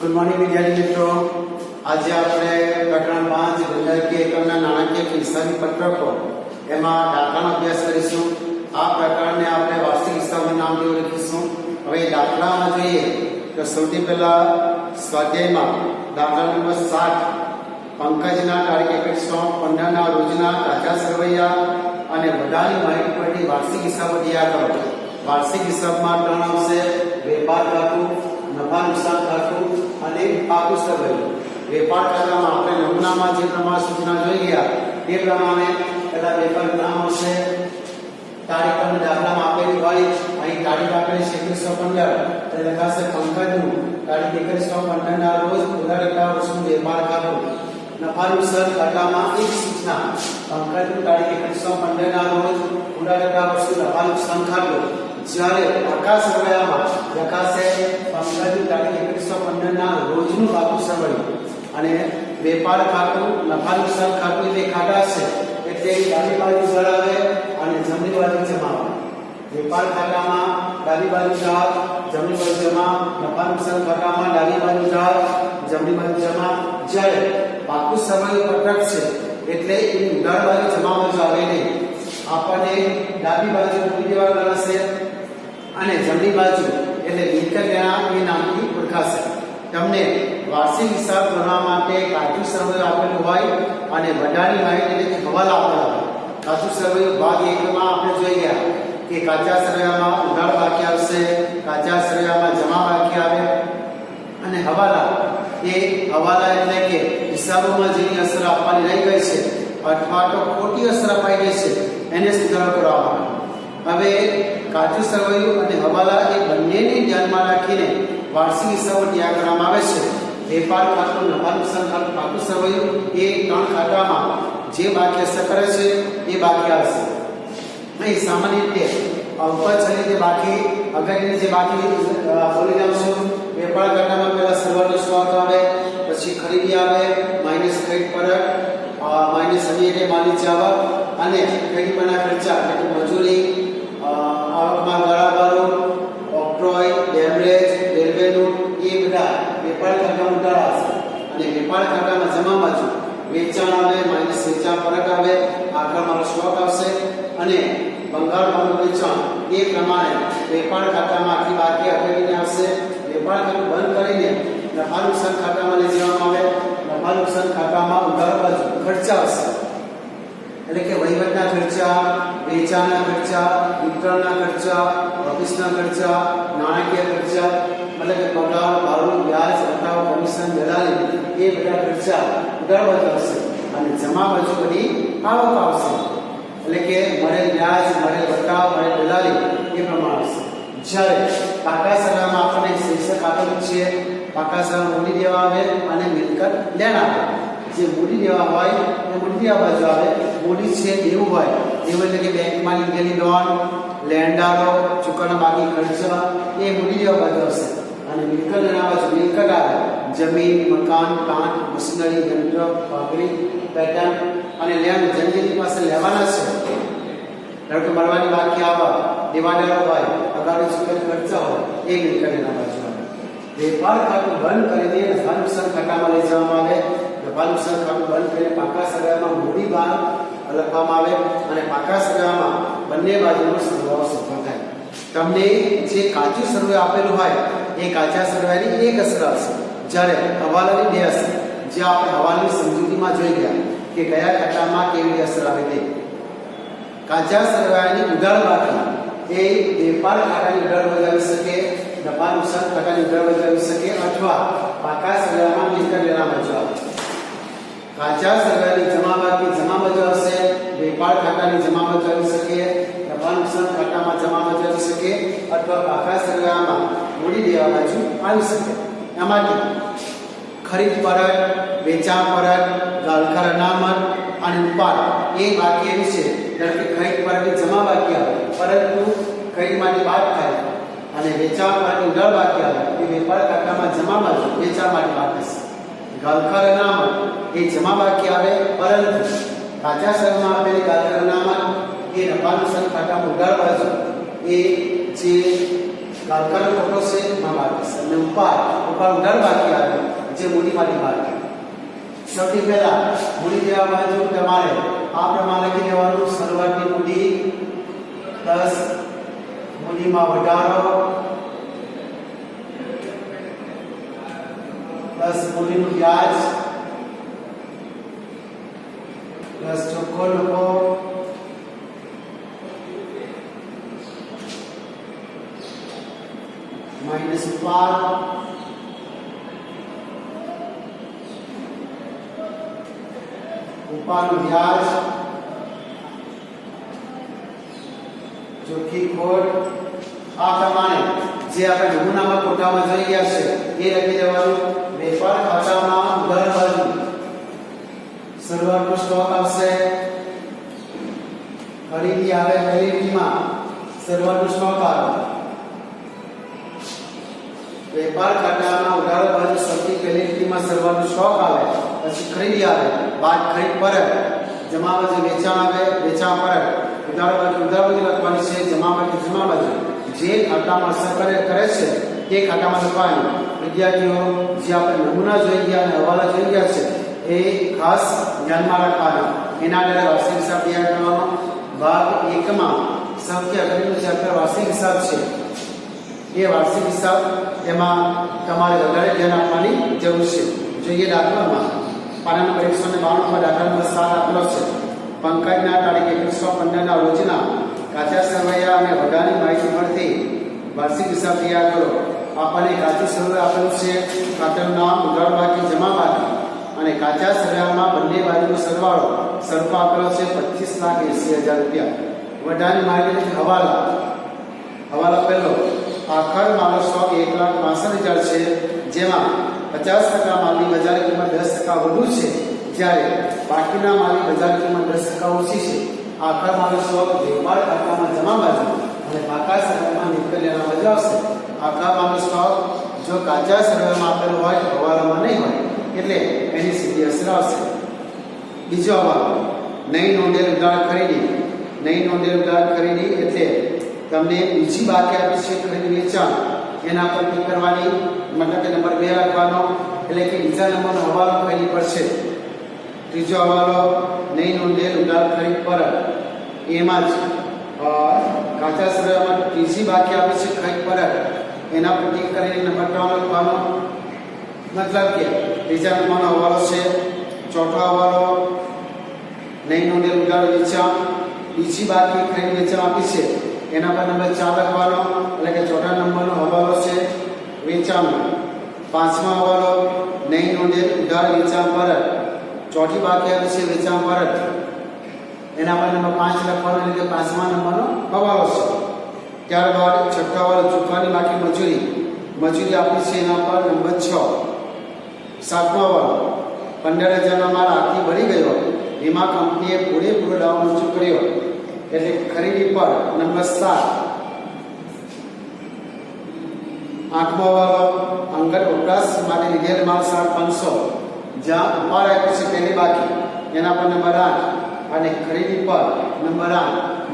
Good morning विद्यार्थी मित्रों। आज આપણે પ્રકરણ 5 ગુણધર્કી એકમના નાણાકીય હિસાબી પત્રકો એમાં દાખલાનો અભ્યાસ કરીશું। આ પ્રકરણને આપણે વાર્ષિક હિસાબનું નામ દેવું લખીશું। હવે દાખલામાં જોઈએ તો સૌથી પહેલા સ્વાધ્યાયમાં દાખલા નંબર 7 પંકજના તારીખ 21/15 ના રોજના કાચા સરવૈયા અને બધાની માહિતી પરથી વાર્ષિક હિસાબો તૈયાર કરો। વાર્ષિક હિસાબમાં ત્રણ આવશે: વેપાર ખાતું, નફા નુકસાન ખાતું અને પાકું સરવૈયું। વેપાર ખાતામાં આપણે નમૂનામાં જે પ્રમાણે સૂચના જોઈ ગયા તે પ્રમાણે પહેલા વેપાર નામ આવશે, તારીખ અને દાખલામાં આપેલી હોય, અહીં તારીખ આપેલી 21/15 એટલે લખાશે પંકજનું તારીખ 21/15 ના રોજ ઉધારકર્તા વર્ષનું વેપાર ખાતું। નફા નુકસાન ખાતામાં એક સૂચના, પંકજનું તારીખ 21/15 ના રોજ ઉધારકર્તા વર્ષનું નફા નુકસાન ખાતું। જ્યારે પાકા સરવૈયામાં લખાશે પંકજનું તારીખ 21/15 ના રોજનું પાકું સરવૈયું। અને વેપાર ખાતું, નફા નુકસાન ખાતું જે ખાતા છે એટલે ડાબી બાજુ ધરાવે અને જમણી બાજુ જમા આવે। વેપાર ખાતામાં ડાબી બાજુ ધાર, જમણી બાજુ જમા; નફા નુકસાન ખાતામાં ડાબી બાજુ ધાર, જમણી બાજુ જમા। જ્યારે પાકું સરવૈયું પત્રક છે એટલે એની ઉધાર બાજુ જમા બાજુ આવે નહીં, આપણને ડાબી બાજુ મૂકી દેવા ગણાશે અને જમણી બાજુ એટલે મિલકત લેણા એ નામથી ઓળખાશે। તમને વાર્ષિક હિસાબ ગણવા માટે કાચું સરવૈયું આપેલું હોય અને બધાની માહિતી એટલે કે હવાલા આપેલા હોય। કાચું સરવૈયું ભાગ 1 માં આપણે જોઈ ગયા કે કાચા સરવૈયામાં ઉધાર બાકી આવશે, કાચા સરવૈયામાં જમા બાકી આવે અને હવાલા એટલે કે હિસાબોમાં જેની અસર આપવાની રહી ગઈ છે અથવા તો ખોટી અસર અપાઈ ગઈ છે એને સુધારો કરવામાં આવે। હવે કાચું સરવૈયું અને હવાલા એ બંનેને ધ્યાનમાં રાખીને વાર્ષિક હિસાબો તૈયાર કરવામાં આવે છે। વેપાર ખાતું, નફા નુકસાન ખાતું, પાકું સરવૈયું એ ત્રણ ખાતામાં જે બાકી અસર કરે છે એ બાકી આવશે। અહીં સામાન્ય રીતે ઉપર છેલ્લે જે બાકી અગત્યની જે બાકી બોલી જાઉં। વેપાર ખાતામાં પહેલા સર્વરનો સ્ટોક આવે, પછી ખરીદી આવે, માઇનસ ક્રેડિટ પરત, માઇનસ અન્ય એટલે માલિક આવક અને ક્રેડિટ પરના ખર્ચા એટલે કે મજૂરી, આવકમાં ગાળાબારો, ઓક્ટ્રોય, ડેમરેજ, રેલવેનું એ બધા વેપાર ખાતામાં ઉધાર આવશે। અને વેપાર ખાતામાં જમા બાજુ વેચાણ આવે, માઇનસ વેચાણ પરત આવે, આખરમાં સ્ટોક આવશે અને ભંગાર માલનું વેચાણ એ પ્રમાણે વેપાર ખાતામાં આખી બાકી અગત્યની આવશે। વેપાર ખાતું બંધ કરીને નફા નુકસાન ખાતામાં લઈ જવામાં આવે। નફા નુકસાન ખાતામાં ઉધાર બાજુ ખર્ચા આવશે એટલે કે વહીવટના ખર્ચા, વેચાણના ખર્ચા, વિતરણના ખર્ચા, ઓફિસના ખર્ચા, નાણાકીય ખર્ચા એટલે કે પગાર, ભાડું, વ્યાજ, હટાવ, કમિશન, દલાલી એ બધા ખર્ચા ઉધાર બાજુ આવશે। અને જમા બાજુ બધી આવક આવશે એટલે કે મળેલ વ્યાજ, મળેલ હટાવ, મળેલ દલાલી એ પ્રમાણે આવશે। જ્યારે પાકા સરવૈયામાં આપણને શીર્ષક આપેલું છે, પાકા સરવૈયા મૂડી દેવા આવે અને મિલકત લેણ આવે। જે મૂડી દેવા હોય એ મૂડી દેવા બાજુ આવે, મૂડી છે દેવું હોય એવું એટલે કે બેંકમાં લીધેલી લોન, લેણદારો, ચૂકવવાના બાકી ખર્ચા એ મૂડી દેવા બાજુ આવશે। અને મિલકત લેણ બાજુ મિલકત આવે, જમીન, મકાન, પ્લાન્ટ, મશીનરી, યંત્ર, પાઘડી, પેટર્ન અને લેણ જેની પાસે લેવાના છે ધારો કે મળવાની બાકી આવક, દેવાદારો હોય, અગાઉની ચૂકવેલ ખર્ચા હોય એ મિલકત લેણ બાજુ આવે। વેપાર ખાતું બંધ કરીને નફા નુકસાન ખાતામાં લઈ જવામાં આવે। નફા નુકસાન ખાતું બંધ કરીને પાકા સરવૈયામાં મૂડી ભાગ લખવામાં આવે અને પાકા સરવૈયામાં બંને બાજુનો સરવાળો સફળ થાય। તમને જે કાચું સરવૈયું આપેલું હોય એ કાચા સરવૈયાની એક અસર આવશે, જ્યારે હવાલાની બે અસર જે આપણે હવાલાની સમજૂતીમાં જોઈ ગયા કે કયા ખાતામાં કેવી અસર આવે તે। કાચા સરવૈયાની ઉધાર બાકી એ વેપાર ખાતાની ઉધાર બજાવી શકે, નફા નુકસાન ખાતાની ઉધાર બજાવી શકે અથવા પાકા સરવૈયામાં મિલકત લેણા બજાવે। કાચા સરવૈયાની જમા બાકી જમા બજાવશે, વેપાર ખાતાની જમા બજાવી શકે, નફા નુકસાન ખાતામાં જમા બજાવી શકે અથવા પાકા સરવૈયામાં મૂડી દેવા બાજુ આવી શકે। એમાંથી ખરીદ પરત, વેચાણ પરત, ગાળખાર અનામત અને ઉપાડ એ બાકી એવી છે ધારો કે ખરીદ પરતની જમા બાકી આવે પરંતુ ખરીદમાંથી બાદ થાય અને વેચાણ પરતની ઉધાર બાકી આવે એ વેપાર ખાતામાં જમા બાજુ વેચાણમાંથી બાદ થશે। ગાળખાર અનામત એ જમા બાકી આવે પરંતુ કાચા સરવૈયામાં આપેલી ગાળખાર અનામત એ નફા નુકસાન ખાતામાં ઉધાર બાજુ એ જે દાખલા ખોટો છે એમાં બાકી છે અને ઉપર ઉધાર બાકી આવે જે મૂડીમાંથી બાકી સૌથી પહેલા મૂડી દેવા બાજુ તમારે આ પ્રમાણે લખી દેવાનું શરૂઆતની મૂડી પ્લસ મૂડીમાં વધારો પ્લસ મૂડીનું વ્યાજ પ્લસ ચોખ્ખો નફો માઇનસ ઉપાડનું વ્યાજ ચોખ્ખી ખોટ આ પ્રમાણે જે આપણે નમૂનામાં કોઠામાં જોઈ ગયા છે એ લખી દેવાનું વેપાર ખાતામાં ઉધાર બાજુ શરૂઆતનો સ્ટોક આવશે ખરીદી આવે ખરીદીમાં શરૂઆતનો સ્ટોક આવે વેપાર ખાતામાં ઉધાર બાજુ સૌથી પહેલી લીટીમાં શરૂઆતનો સ્ટોક આવે પછી ખરીદી આવે બાદ ખરીદ પરત જમા બાજુ વેચાણ આવે વેચાણ પરત ઉધાર બાજુ લખવાની છે જમા બાજુ જે ખાતામાં અસર કરે છે તે ખાતામાં લખવાની વિદ્યાર્થીઓ જે આપણે નમૂના જોઈ ગયા અને હવાલા જોઈ ગયા છે એ ખાસ ધ્યાનમાં રાખવાના એના આધારે વાર્ષિક હિસાબ તૈયાર કરવાનો ભાગ 1 માં સૌથી અગત્યનું ચેપ્ટર વાર્ષિક હિસાબ છે એ વાર્ષિક હિસાબ એમાં તમારે વધારે ધ્યાન આપવાની જરૂર છે જોઈએ દાખલામાં પાના નંબર 192 પર દાખલા નંબર 7 આપેલો છે પંકજના તારીખ 115 ના રોજના કાચા સરવૈયા અને વડાની માહિતી મળતી વાર્ષિક હિસાબ તૈયાર કરો આપણને કાચું સરવૈયા આપેલું છે ખાતાનું નામ ઉધાર બાકી જમા બાકી અને કાચા સરવૈયામાં બંને બાજુનો સરવાળો સરખો આપેલો છે 25,80,000 રૂપિયા વડાની માહિતી હવાલા પહેલો આખર માલનો સ્ટોક 1,65,000 છે જેમાં 50% માલની બજાર કિંમત 10% વધુ છે જ્યારે બાકીના માલની બજાર કિંમત 10% ઓછી છે આખર માલનો સ્ટોક વેપાર ખાતામાં જમા બાજુ અને પાકા સરવૈયામાં નિકલિયાના બાજુ આવશે આખર માલનો સ્ટોક જો કાચા સરવૈયામાં આપેલો હોય તો હવાલામાં નહીં હોય એટલે એની સીધી અસર આવશે બીજો હવાલો નહીં નોંધેલ ઉધાર ખરીદી એટલે તમને બીજી બાકી આપી છે ખરીદી વેચાણ એના પર ક્લિક કરવાની મતલબ કે નંબર 2 લખવાનો એટલે કે બીજા નંબરનો હવાલો ખરીદી પર છે ત્રીજો હવાલો નહીં નોંધેલ ઉધાર ખરીદ પર એમાં જ કાચા સરવૈયામાં ત્રીજી બાકી આપી છે ખરીદ પર એના પર ક્લિક કરીને નંબર 3 લખવાનો મતલબ કે ત્રીજા નંબરનો હવાલો છે ચોથો હવાલો નહીં નોંધેલ ઉધાર વેચાણ બીજી બાકી ખરીદ વેચાણ આપી છે એના પર નંબર 4 લખવાનો એટલે કે ચોથા નંબરનો હવાલો છે વેચાણ પાંચમા હવાલો નહીં નોંધેલ ઉધાર વેચાણ પરત ચોથી બાકી આપી છે વેચાણ પરત એના પર નંબર 5 લખવાનો એટલે કે પાંચમા નંબરનો હવાલો છે ત્યારબાદ છઠ્ઠો હવાલો ચૂકવવાની બાકી મજૂરી આપી છે એના પર નંબર 6 સાતમો હવાલો 15,000નો માલ આખી ભરી ગયો વીમા કંપનીએ પૂરેપૂરો દાવો મંજૂર કર્યો એટલે ખરીદી પર નંબર 7 આઠમો હવાલો અંગત વપરાશ માટે લીધેલ માલ 500 જ્યાં ઉપાડ આપ્યો છે પહેલી બાકી એના પર નંબર 8 અને ખરીદી પર નંબર 8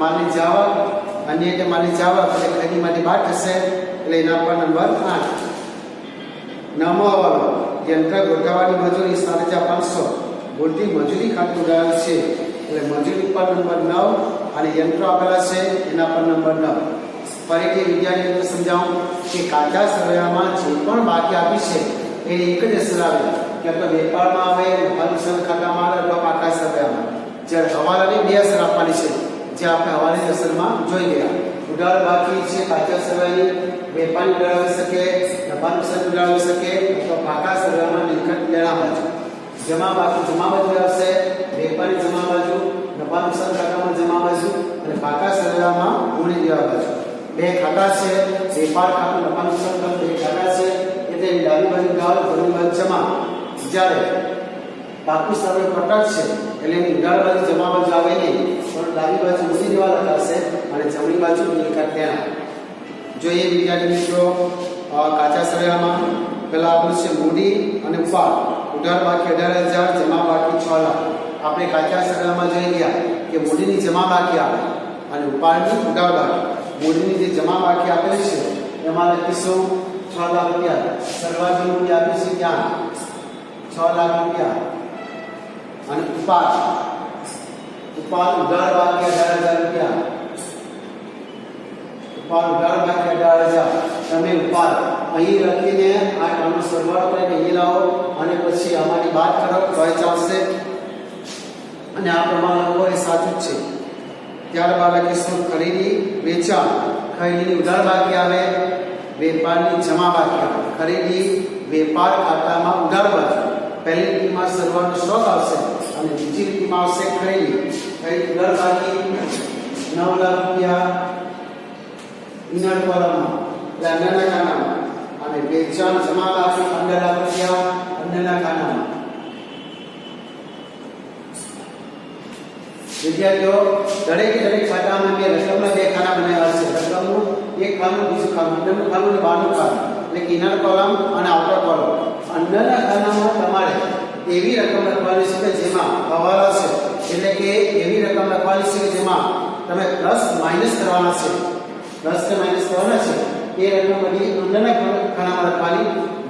માલની જાવક અન્ય એટલે માલની જાવક એટલે ખરીદી માટે બાદ થશે એટલે એના પર નંબર 8 નવમો હવાલો યંત્ર ગોઠવવાની મજૂરી 5,500 બોલતી મજૂરી ખાતું ઉદાહરણ છે એટલે મજૂરી પર નંબર 9 અને યંત્રો આપેલા છે એના પર નંબર 9 ફરીથી વિદ્યાર્થીઓને સમજાવું કે કાચા સરવૈયામાં જે પણ બાકી આપી છે એ એક જ અસર આવે કે તો વેપારમાં આવે નુકસાન ખાતામાં આવે અથવા પાકા સરવૈયામાં જ્યારે હવાલાની 2 અસર આપવાની છે જે આપણે હવાલાની અસરમાં જોઈ ગયા ઉધાર બાકી છે કાચા સરવૈયાની વેપારી ઉડાવી શકે નફા નુકસાન ઉડાવી શકે અથવા પાકા સરવૈયામાં નિકટ લેણા બાજુ જમા બાજુ આવશે વેપારી જમા બાજુ નફા નુકસાન ખાતામાં જમા બાજુ અને પાકા સરવૈયામાં મૂડી દેવા બાજુ બે ખાતા છે વેપાર ખાતું નફા નુકસાન ખાતું બે ખાતા છે એટલે ડાબી બાજુ ઉધાર જમણી બાજુ જમા જ્યારે પાકું સરવૈયું કટક છે એટલે એની ઉધાર બાજુ જમા બાજુ આવે નહીં પણ ડાબી બાજુ મૂડી દેવા લખાશે અને જમણી બાજુ નિકટ લેણા જોઈએ વિદ્યાર્થી મિત્રો કાચા સરવૈયામાં પહેલા આપણું છે મૂડી અને ઉપાડ ઉધાર બાકી 18,000 જમા બાકી 6 લાખ આપણે કાચા સરવૈયામાં જોઈ ગયા કે મૂડીની જમા બાકી આવે અને ઉપાડની ઉધાર બાકી મૂડીની જે જમા બાકી આપેલી છે એમાં લખીશું 6 લાખ રૂપિયા શરૂઆતી મૂલ્ય આપ્યું છે ત્યાં 6 લાખ રૂપિયા અને ઉપાડ ઉધાર બાકી 18,000 રૂપિયા ઉધાર બાકી 18,000 તમે ઉપાડ અહીં લખીને આ ટર્મનો સરવાળો કરીને અહીં લાવો અને પછી આમાંથી બાદ કરો તો ચાલશે અને આ પ્રમાણે લખો એ સાચું જ છે ત્યારબાદ લખીશું ખરીદી વેચાણ ખરીદીની ઉધાર બાકી આવે વેપારની જમા બાકી આવે ખરીદી વેપાર ખાતામાં ઉધાર બાકી પહેલી લીટીમાં સરવાળો સ્ટોક આવશે અને બીજી લીટીમાં આવશે ખરીદી ઉધાર બાકી 9 લાખ રૂપિયા ઇનર કોલમમાં એટલે અંદરના ખાનામાં અને વેચાણ જમા બાકી 15 લાખ રૂપિયા અંદરના ખાનામાં વિદ્યાર્થીઓ દરેક ખાતામાં બે રકમના બે ખાના બનાવ્યા છે રકમનું એક ખાનું બીજું ખાનું અંદરનું ખાનું અને બહારનું ખાનું એટલે કે ઇનર કોલમ અને આઉટર કોલમ અંદરના ખાનામાં તમારે એવી રકમ લખવાની છે કે જેમાં હવાલા છે એટલે કે એવી રકમ લખવાની છે કે જેમાં તમે પ્લસ માઈનસ કરવાના છે પ્લસ કે માઈનસ કરવાના છે એ રકમ બધી અંદરના ખાનામાં લખવાની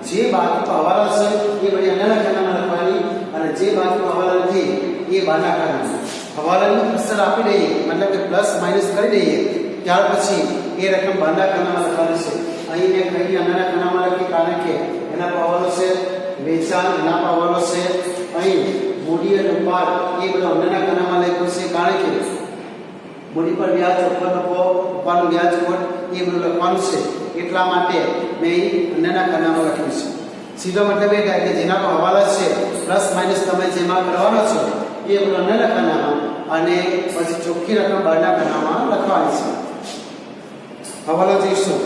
જે બાકી હવાલા છે એ બધી અંદરના ખાનામાં લખવાની અને જે બાકી હવાલા નથી એ બહારના ખાનામાં હવાલાનું અસર આપી દઈએ મતલબ કે પ્લસ માઈનસ કરી દઈએ ત્યાર પછી એ રકમ બહારના ખાનામાં લખવાની છે અહીં મેં કહી અંદરના ખાનામાં લખી કારણ કે એના પર હવાલો છે વેચાણ એના પર હવાલો છે અહીં મૂડી અને ઉપાડ એ બધું અંદરના ખાનામાં લખ્યું છે કારણ કે મૂડી પર વ્યાજ ઉપર નફો ઉપાડનું વ્યાજ ઉપર એ બધું લખવાનું છે એટલા માટે મેં અંદરના ખાનામાં લખ્યું છે સીધો મતલબ એ થાય કે જેના પર હવાલા છે પ્લસ માઈનસ તમે જેમાં કરવાનો છો એ બધું અંદરના ખાનામાં અને પછી ચોખ્ખી રકમ બહારના ખાનામાં લખવાની છે હવાલો જોઈશું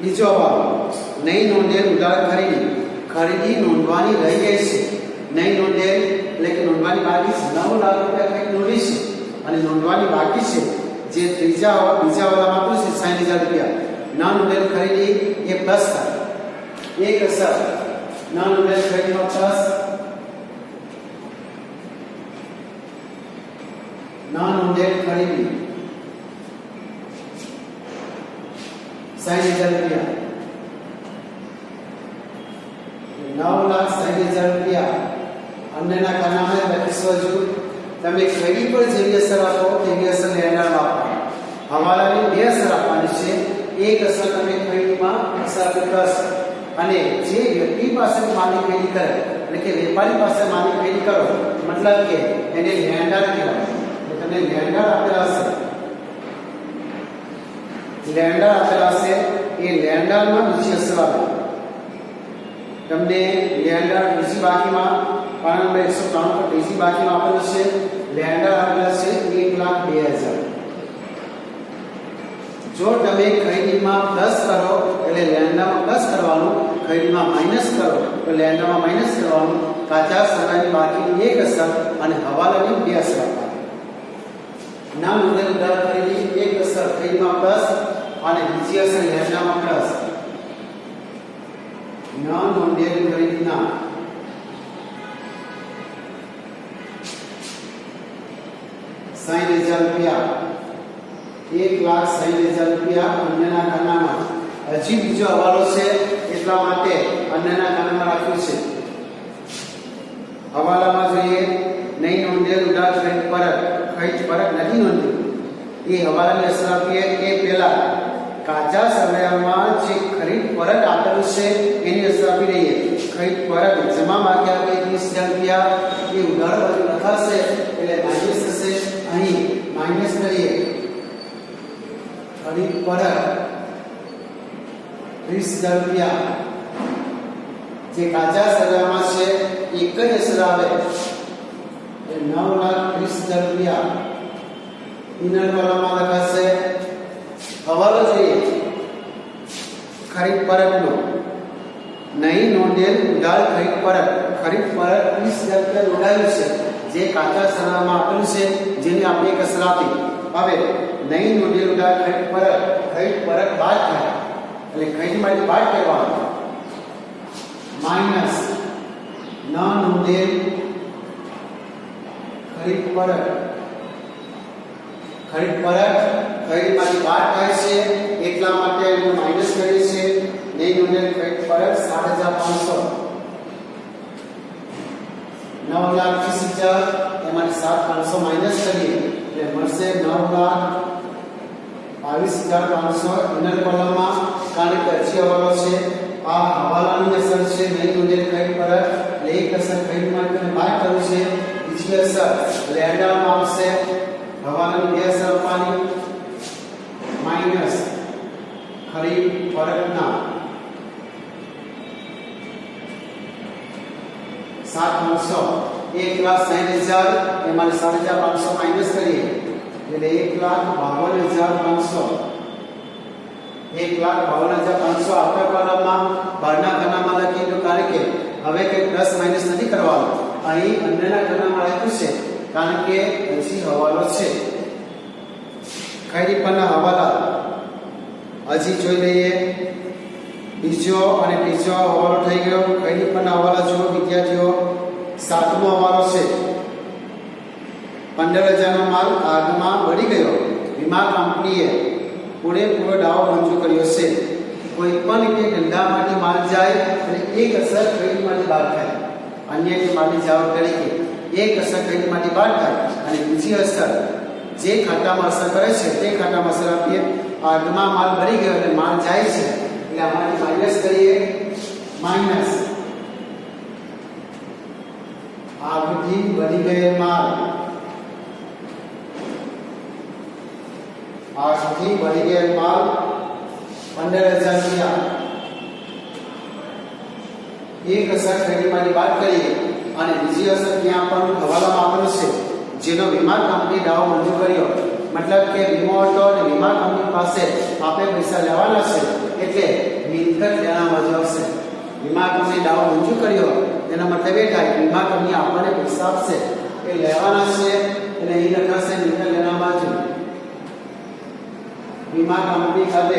બીજો હવાલો નહીં નોંધેલ ઉધાર ખરીદી નોંધવાની રહી ગઈ છે નહીં નોંધેલ એટલે કે નોંધવાની બાકી છે 9 લાખ રૂપિયા કંઈક નોંધી છે અને નોંધવાની બાકી છે જે બીજા વાળામાં આપ્યું છે 60,000 રૂપિયા ના નોંધેલ ખરીદી એ પ્લસ થાય એક અસર ના નોંધેલ ખરીદીનો પ્લસ ના નોંધેલ ખરીદી 60,000 રૂપિયા 9,60,000 રૂપિયા અંદરના ખાનામાં લખીશું હજુ તમે ખરીદી પર જેવી અસર આપો તેવી અસર લેનારમાં આપવાની હવાલાની બે અસર આપવાની છે એક અસર તમે ખરીદીમાં અસર પ્લસ અને જે વ્યક્તિ પાસે માલની ખરીદી કરે એટલે કે વેપારી પાસે માલની ખરીદી કરો મતલબ કે એને લેન્ડર કહેવાય તમને લેન્ડર આપેલા હશે એ લેન્ડરમાં બીજી અસર આવે તમને લેન્ડર બીજી બાકીમાં પાના નંબર 193 પર બીજી બાકીમાં આપેલું છે લેન્ડર આપેલા છે 1,02,000 જો તમે ખરીદીમાં પ્લસ કરો એટલે લેન્ડરમાં પ્લસ કરવાનું ખરીદીમાં માઈનસ કરો તો લેન્ડરમાં માઈનસ કરવાનું કાચા સગાની બાકીની એક અસર અને હવાલાની બે અસર આપવાની ના નોંધેલ ઉધાર ખરીદી એક અસર ખરીદીમાં પ્લસ અને બીજી અસર લેન્ડરમાં પ્લસ ના નોંધેલ ખરીદીના 60,000 રૂપિયા 1,60,000 રૂપિયા અન્યના ખાનામાં હજી બીજો હવાલો છે એટલા માટે અન્યના ખાનામાં રાખ્યું છે હવાલામાં જોઈએ નહીં નોંધેલ ઉધાર ખરીદ પરત નથી નોંધ્યું એ હવાલાની અસર આપીએ એ પહેલા કાચા સમયમાં જે ખરીદ પરત આપેલું છે એની અસર આપી દઈએ ખરીદ પરત જમા બાકી આપે 30,000 રૂપિયા એ ઉધાર બાજુ લખાશે એટલે માઈનસ થશે અહીં માઈનસ કરીએ ખરીદ પરત 30,000 રૂપિયા જે કાચા સમયમાં છે એક જ અસર આવે એ 9,30,000 રૂપિયા ઇનર કોલમમાં લખાશે હવાલો જોઈએ ખરીદ પરતનો નહીં નોંધેલ ઉધાર ખરીદ પરત 30,000 રૂપિયા નોંધાયું છે જે કાચા સરનામાં આપેલું છે જેની આપણે એક અસર આપી હવે નહીં નોંધેલ ઉધાર ખરીદ પરત બાદ થાય એટલે ખરીદમાંથી બાદ કરવાનું માઈનસ ન નોંધેલ ખરીદ પરત ખરીદમાંથી બાદ થાય છે એટલા માટે આપણે માઈનસ કરીએ છીએ નહીં નોંધેલ ક્રેડિટ પર 7500 9,30,000 એમાંથી 7,500 માઈનસ કરીએ એટલે મળશે 9,22,500 ઇનર કોલમમાં કારણ કે હજી હવાલો છે આ હવાલાની અસર છે નહીં નોંધેલ ક્રેડિટ પર એટલે એક અસર ક્રેડિટ માટે બહાર કરવું છે બીજી અસર લેન્ડરમાં આવશે હવાલાની બે અસર આપવાની માઈનસ ખરીદ ફરકના 7,500 1,60,000 એમાંથી 7,500 માઈનસ કરીએ એટલે 1,52,500 1,52,500 આપણા કોલમમાં બહારના ખાનામાં લખીએ તો કારણ કે હવે કે પ્લસ માઈનસ નથી કરવાનું અહીં અંદરના ખાનામાં લખ્યું છે કારણ કે હજી હવાલો છે ખરીદ પરના હવાલા હજી જોઈ લઈએ બીજો અને ત્રીજો હવાલો થઈ ગયો ખરીદ પરના હવાલા જુઓ વિદ્યાર્થીઓ સાતમો હવાલો છે 15,000 નો માલ આગમાં બળી ગયો વીમા કંપનીએ પૂરેપૂરો દાવો મંજૂર કર્યો છે કોઈ પણ રીતે ધંધામાંથી માલ જાય અને એક અસર ક્રેડિટમાંથી બહાર થાય અન્ય કે માલની જાવક તરીકે એક અસર ક્રેડિટમાંથી બહાર થાય અને બીજી અસર જે ખાતામાં અસર કરે છે તે ખાતામાં અસર આપીએ આગમાં માલ બળી ગયો અને માલ જાય છે એટલે આમાંથી માઈનસ કરીએ માઈનસ આગથી બળી ગયેલ માલ આગથી બળી ગયેલ માલ 15,000 રૂપિયા એક અસર ક્રેડિટમાંથી બાદ કરીએ અને બીજી અસર ક્યાં પણ હવાલામાં આપેલું છે જેનો વીમા કંપની દાવો મંજૂર કર્યો મતલબ કે વીમો હતો અને વીમા કંપની પાસે આપણે પૈસા લેવાના છે એટલે મિલકત લેવા બાજુ આવશે વીમા કંપની દાવો મંજૂર કર્યો એનો મતલબ એ થાય કે વીમા કંપની આપણને પૈસા આપશે એ લેવાના છે એટલે અહીં લખાશે મિલકત લેવા બાજુ વીમા કંપની ખાતે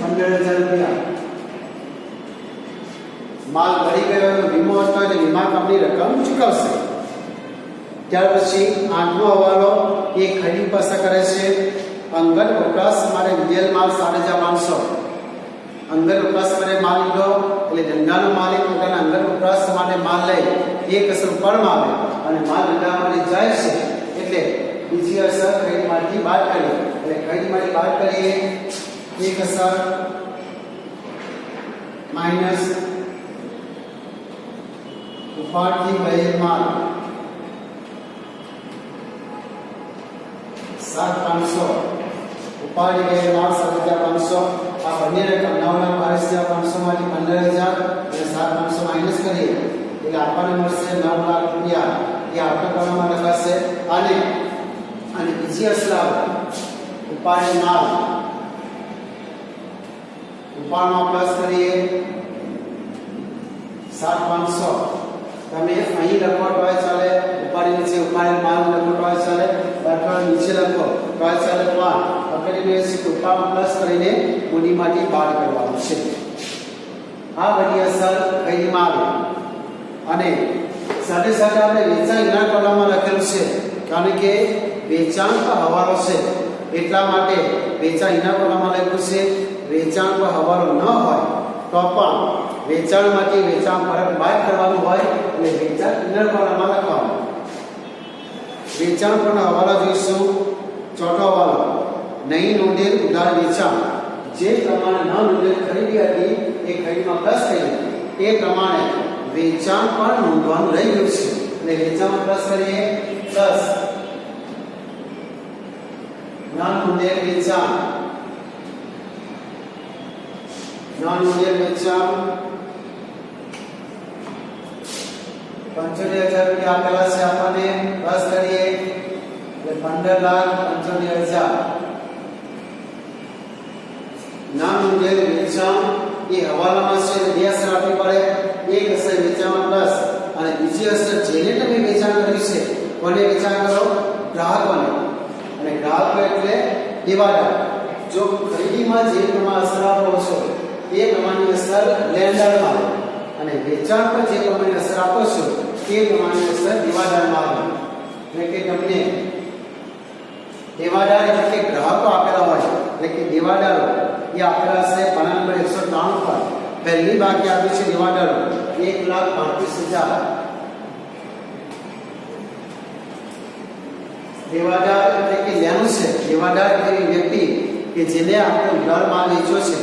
15,000 રૂપિયા માલ બળી ગયો તો વીમો હતો એટલે વીમા કંપની રકમ ચૂકવશે ત્યાર પછી આઠમો હવાલો એ ખરીદ પાસા કરે છે અંગત વપરાશ માટે લીધેલ માલ 7,500 અંગત વપરાશ માટે માલ લીધો એટલે ધંધાનો માલિક પોતાના અંગત વપરાશ માટે માલ લઈ એક અસર ઉપરમાં આવે અને માલ ધંધામાંથી જાય છે એટલે બીજી અસર ક્રેડિટમાંથી બાદ કરીએ એટલે ક્રેડિટમાંથી બાદ કરીએ એક અસર માઈનસ ઉપાડથી ગયેલ માલ 7,500 ઉપાડી ગયેલ માલ 7,500 આ બંને રકમ 9,22,500 માંથી 15,000 અને 7,500 માઈનસ કરીએ એટલે આપણને મળશે 9 લાખ રૂપિયા એ આપણા કોલમમાં લખાશે અને બીજી અસર આવે ઉપાડેલ માલ ઉપાડમાં પ્લસ કરીએ 7,500 તમે અહીં લખો તો ચાલે ઉપાડી નીચે ઉપાડેલ માલ લખો તો ચાલે અથવા નીચે લખો તો ચાલે પણ આપણે મેં ઉપાડમાં પ્લસ કરીને મૂડીમાંથી બહાર કરવાનું છે આ બધી અસર ખરીદમાં આવે અને સાથે સાથે આપણે વેચાણ ઇનામ કોલમમાં લખેલું છે કારણ કે વેચાણ પર હવાલો છે એટલા માટે વેચાણ ઇનામ કોલમમાં લખ્યું છે વેચાણ પર હવાલો ન હોય તો પણ વેચાણમાંથી વેચાણ ફરક બાદ કરવાનું હોય એટલે વેચાણ ઇનર કોલમમાં લખવાનું વેચાણ પરનો હવાલો જોઈશું ચોથો હવાલો નહીં નોંધેલ ઉધાર વેચાણ જે પ્રમાણે ન નોંધેલ ખરીદી હતી એ ખરીદમાં પ્લસ થઈ એ પ્રમાણે વેચાણ પણ નોંધવાનું રહી ગયું છે એટલે વેચાણમાં પ્લસ કરીએ પ્લસ ના નોંધેલ વેચાણ 75,000 રૂપિયા આપેલા છે આપણને પ્લસ કરીએ એટલે 15,75,000 ના નોંધેલ વેચાણ એ હવાલામાં છે બે અસર આપવી પડે એક અસર વેચાણમાં પ્લસ અને બીજી અસર જેને તમે વેચાણ કર્યું છે કોને વેચાણ કરો ગ્રાહકોને અને ગ્રાહકો એટલે દેવાદાર જો ખરીદીમાં જે પ્રમાણે અસર આપો છો એ પ્રમાણની અસર લેન્ડરમાં અને વેચાણ પર જે પ્રમાણે અસર આપો છો તે પ્રમાણની અસર દેવાદારમાં આવે એટલે કે તમને દેવાદાર એટલે કે ગ્રાહકો આપેલા હોય એટલે કે દેવાદારો એ આપેલા છે પાના નંબર 193 પર પહેલી બાકી આપી છે દેવાદારો 1,35,000 દેવાદાર એટલે કે લેવાનું છે દેવાદાર એટલે વ્યક્તિ કે જેને આપણે ઉધાર માલ વેચ્યો છે